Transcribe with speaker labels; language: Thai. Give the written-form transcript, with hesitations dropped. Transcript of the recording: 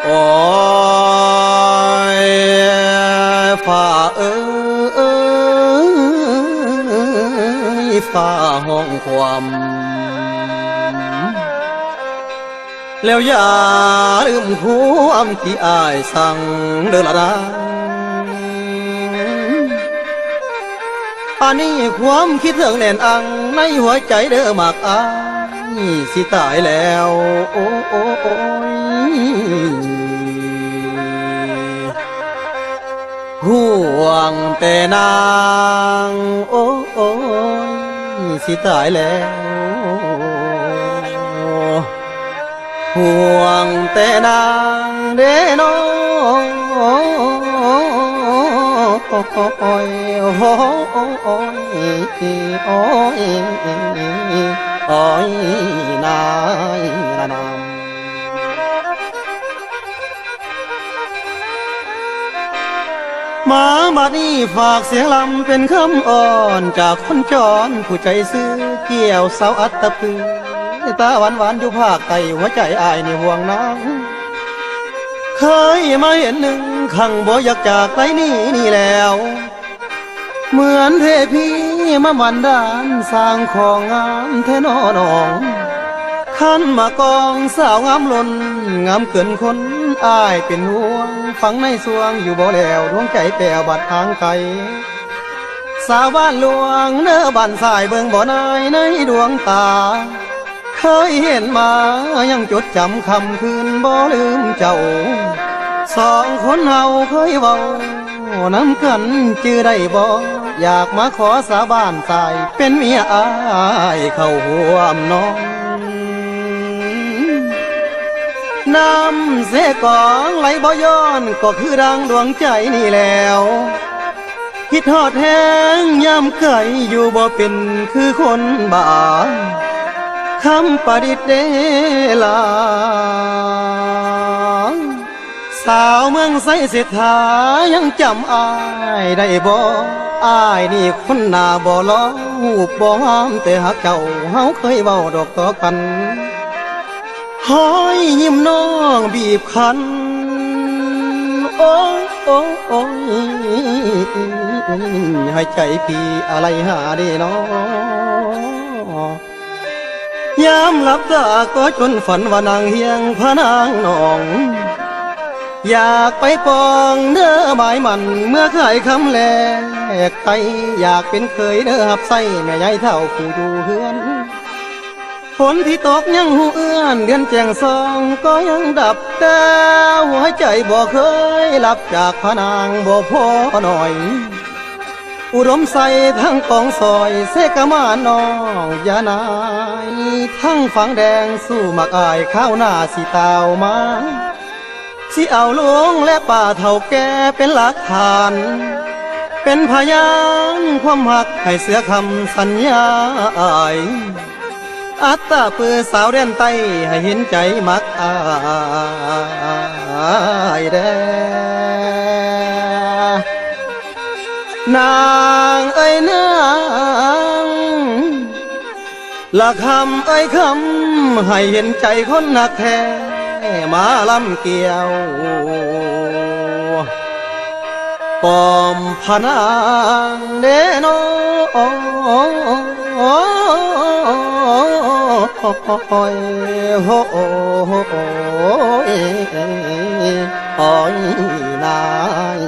Speaker 1: โอ้ยฝ่าฝ่าห้องความแล้วอย่าลืมความที่อายสั่งเด้อละนะอันนี้ความคิดถึงแน่นอังในหัวใจเด้อมากอายสิตายแล้วโอ้โอ้โอ้ยห่วงแต่นางโอ้โอ้ยสิตายแล้วห่วงแต่นางเด้อน้องโอ้ยโอ้ยโอ้ยโอ้ยนายละนามมาบัดนี้ฝากเสียงลำเป็นคำอ่อนจากคนจรผู้ใจซื้อเกี่ยวเสาอัตตปือตาหวานหวานอยู่ภาคใต้หัวใจอายนี่ห่วงน้ำเคยมาเห็นหนึ่งขังบ่อยากจากไกลนี่แล้วเหมือนเทพีมาบันดาลสร้างของงามแท้นอน้องขันมากองสาวงามล้นงามเกินคนอายเป็นห่วงฝังในสวงอยู่บ่แล้วดวงใจแป้วบัดทางไกลสาวบ้านหลวงเนื้อบ้านสายเบิ่งบ่นายในดวงตาเคยเห็นมายังจดจำคำคืนบ่ลืมเจ้าสองคนเฮาเคยเว้าน้ำกันจื้อได้บ่อยากมาขอสาบานตายเป็นเมียอายเข้าห่วมน้องน้ำเสกองไหลบ่ย้อนก็คือดังดวงใจนี่แล้วคิดฮอดแห้งยามไก่อยู่บ่เป็นคือคนบ้าคำประดิษฐ์เดลาสาวเมืองไสเศรษฐายังจำอายได้บ่อายนี่คนหน้าบ่ล้อหูบ่งามแต่หักเจ้าเฮาเคยเว้าดอกต่อกันห้อยยิ้มน้องบีบคันโอ้โอ้โอ้ให้ใจพี่อะไรหาได้น้อยามหลับตาก็จนฝันว่านางเฮียงพระนางนองอยากไปปองเนื้อหมายมันเมื่อขายคำแลกไตอยากเป็นเคยเนื้อหับไส้แม่ยายเท่าผู้อยู่เฮือนฝนที่ตกยังหูเอื้อนเดือนแจ้งซองก็ยังดับแต่หัวใจบ่เคยหลับจากพระนางบ่พอหน่อยอุดมใส่ทั้งกองซอยเสกมาน้องยานายทั้งฝังแดงสู้มักอายข้าวหน้าสีตาวมาสิเอาหลวงและป่าเท่าแก่เป็นหลักฐานเป็นพยานความหักให้เสือคำสัญญาอายอัตตาปือสาวเด่นไตให้เห็นใจมักอายแดนางเอ้ยนางละคำเอ้ยคำให้เห็นใจคนหนักแท้มาลำเกี่ยวปอมพนางเดโนโอ้ยโอ้ยนาย